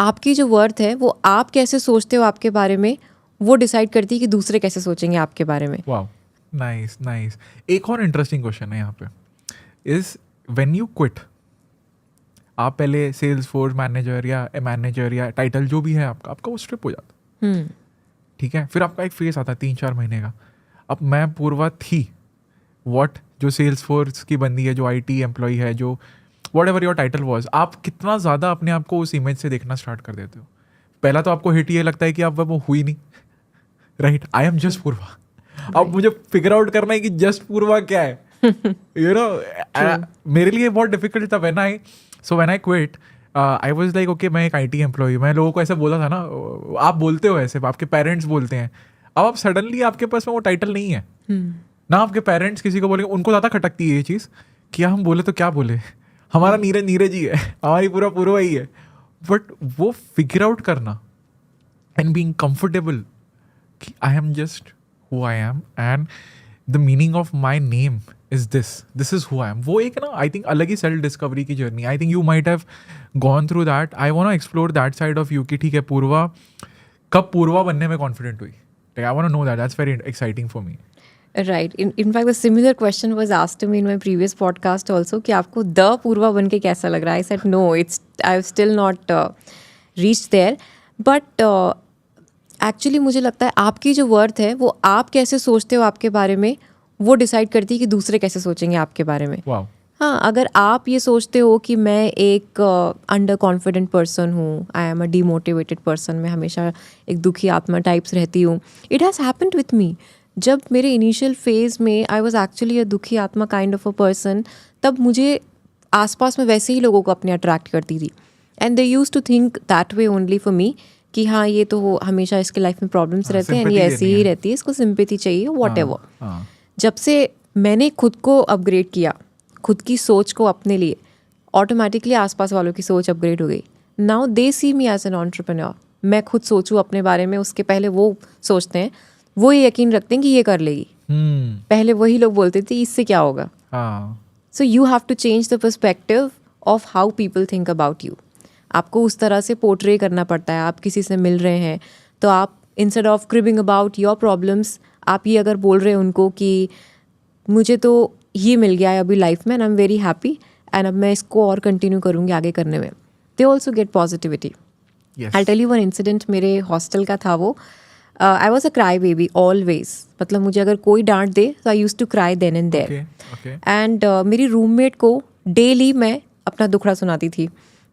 आपकी जो वर्थ है वो आप कैसे सोचते हो आपके बारे में, वो डिसाइड करती है कि दूसरे कैसे सोचेंगे आपके बारे में. Wow, nice nice. एक और इंटरेस्टिंग क्वेश्चन है यहाँ पे, इज व्हेन यू क्विट, आप पहले सेल्स फोर्स मैनेजर या टाइटल जो भी है आपका वो स्ट्रिप हो जाता है. ठीक है, फिर आपका एक फेस आता है 3-4 महीने का. अब मैं पूर्वा थी वॉट जो सेल्स फोर्स की बंदी है, जो आईटी एम्प्लॉई है, जो what ever your title was, आप कितना ज़्यादा अपने आप को उस इमेज से देखना स्टार्ट कर देते हो. पहला तो आपको हिट ये लगता है कि अब वो हुई नहीं, राइट, आई एम जस्ट पूर्वा. अब मुझे फिगर आउट करना है कि जस्ट पूर्वा क्या है. यू नो, मेरे लिए बहुत डिफिकल्ट था when I quit. I was like okay, मैं एक आईटी एम्प्लॉई, मैं लोगों को ऐसे बोला था ना, आप बोलते हो ऐसे, आपके पेरेंट्स बोलते हैं. अब सडनली आपके पास में वो टाइटल नहीं है ना, आपके पेरेंट्स किसी को बोलेंगे, उनको ज़्यादा खटकती है ये चीज़ कि हम बोले तो क्या बोले, हमारा नीरज ही है, हमारी पूरा ही है. बट वो फिगर आउट करना एंड बीइंग कंफर्टेबल कि I am just who I am and the meaning of my name is this is who I am, वो एक ना आई थिंक अलग ही सेल्फ डिस्कवरी की journey. I think you might have gone through that. I want to explore that side of you कि ठीक है, पूर्वा कब पूर्वा बनने में कॉन्फिडेंट हुई. I want to know that. That's very exciting for me. Right. In fact, the similar question was asked to me in my previous podcast also कि आपको the पूर्वा बन के कैसा लग रहा है. I said no, I've still not reached there. But actually मुझे लगता है आपकी जो वर्थ है वो आप कैसे सोचते हो आपके बारे में, वो डिसाइड करती है कि दूसरे कैसे सोचेंगे आपके बारे में. वाओ. हाँ, अगर आप ये सोचते हो कि मैं एक अंडर कॉन्फिडेंट पर्सन हूँ, I am a demotivated person, मैं हमेशा एक दुखी आत्मा टाइप्स रहती हूँ. It has happened with me. जब मेरे इनिशियल फेज़ में आई वॉज एक्चुअली अ दुखी आत्मा काइंड ऑफ अ पर्सन, तब मुझे आसपास में वैसे ही लोगों को अपने अट्रैक्ट करती थी. And they use to think that way only for me कि हाँ, ये तो हमेशा इसके लाइफ में प्रॉब्लम्स रहते हैं, ये ऐसी ही रहती है, इसको सिंपैथी चाहिए, वॉट एवर. जब से मैंने खुद को अपग्रेड किया, खुद की सोच को अपने लिए, ऑटोमेटिकली आसपास वालों की सोच अपग्रेड हो गई. Now they see me as an entrepreneur. मैं खुद सोचूं अपने बारे में, उसके पहले वो सोचते हैं, वो ये यकीन रखते हैं कि ये कर लेगी. पहले वही लोग बोलते थे इससे क्या होगा. So you have to change the perspective of how people think about you. आपको उस तरह से पोर्ट्रे करना पड़ता है. आप किसी से मिल रहे हैं तो आप instead of cribbing about your problems, आप ये अगर बोल रहे हैं उनको कि मुझे तो ये मिल गया है अभी लाइफ में and I am very happy and अब मैं इसको और कंटिन्यू करूँगी आगे करने में, they also get positivity. I tell you one incident मेरे हॉस्टल का था. वो I was a cry baby always. मतलब मुझे अगर कोई डांट दे तो I used to cry then and there. And मेरी रूममेट को डेली मैं अपना दुखड़ा सुनाती थी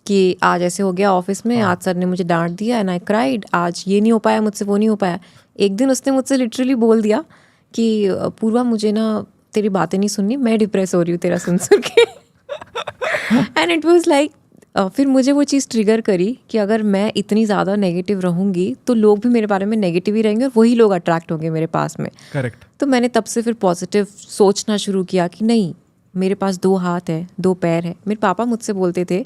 कि आज ऐसे हो गया ऑफिस में, आज सर ने मुझे डांट दिया एंड आई क्राइड, आज ये नहीं हो पाया मुझसे, वो नहीं हो पाया. एक दिन उसने मुझसे लिटरली बोल दिया कि पूर्वा मुझे ना तेरी बातें नहीं सुननी, मैं डिप्रेस हो रही हूँ तेरा सुन के. एंड इट वाज लाइक, फिर मुझे वो चीज़ ट्रिगर करी कि अगर मैं इतनी ज़्यादा नेगेटिव रहूँगी तो लोग भी मेरे बारे में नेगेटिव ही रहेंगे और वही लोग अट्रैक्ट होंगे मेरे पास में. करेक्ट. तो मैंने तब से फिर पॉजिटिव सोचना शुरू किया कि नहीं, मेरे पास 2 हाथ है, 2 पैर है. मेरे पापा मुझसे बोलते थे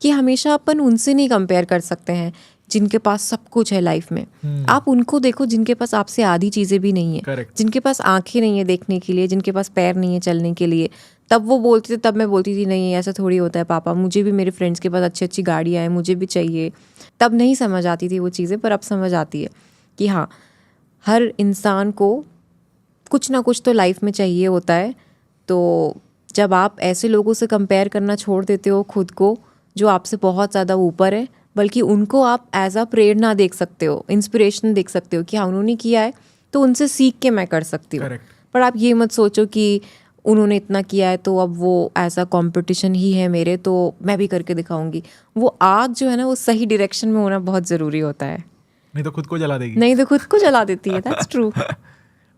कि हमेशा अपन उनसे नहीं कंपेयर कर सकते हैं जिनके पास सब कुछ है लाइफ में. आप उनको देखो जिनके पास आपसे आधी चीज़ें भी नहीं है, जिनके पास आंखें नहीं है देखने के लिए, जिनके पास पैर नहीं है चलने के लिए. तब वो बोलते थे, तब मैं बोलती थी नहीं ऐसा थोड़ी होता है पापा, मुझे भी मेरे फ्रेंड्स के पास अच्छी अच्छी गाड़ियाँ हैं, मुझे भी चाहिए. तब नहीं समझ आती थी वो चीज़ें, पर अब समझ आती है कि हाँ, हर इंसान को कुछ ना कुछ तो लाइफ में चाहिए होता है. तो जब आप ऐसे लोगों से कंपेयर करना छोड़ देते हो खुद को जो आपसे बहुत ज़्यादा ऊपर है, बल्कि उनको आप एज अ प्रेरणा देख सकते हो, इंस्पिरेशन देख सकते हो कि हाँ उन्होंने किया है तो उनसे सीख के मैं कर सकती हूँ. पर आप ये मत सोचो कि उन्होंने इतना किया है तो अब वो ऐसा कंपटीशन ही है मेरे, तो मैं भी करके दिखाऊंगी. वो आग जो है ना, वो सही डायरेक्शन में होना बहुत ज़रूरी होता है, नहीं तो खुद को जला देगी. नहीं तो खुद को जला देती है. That's true.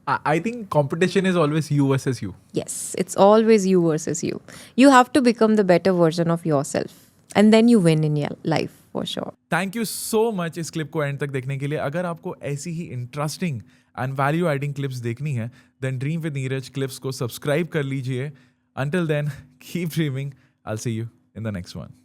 I think competition is always you versus you. Yes, it's always you versus you. You have to become the better version of yourself and then you win in your life for sure. Thank you so much इस clip को end तक देखने के लिए. अगर आपको ऐसी ही interesting and value adding clips देखनी है then dream with Neeraj clips को सब्सक्राइब कर लीजिए. Until then, keep dreaming. I'll see you in the next one.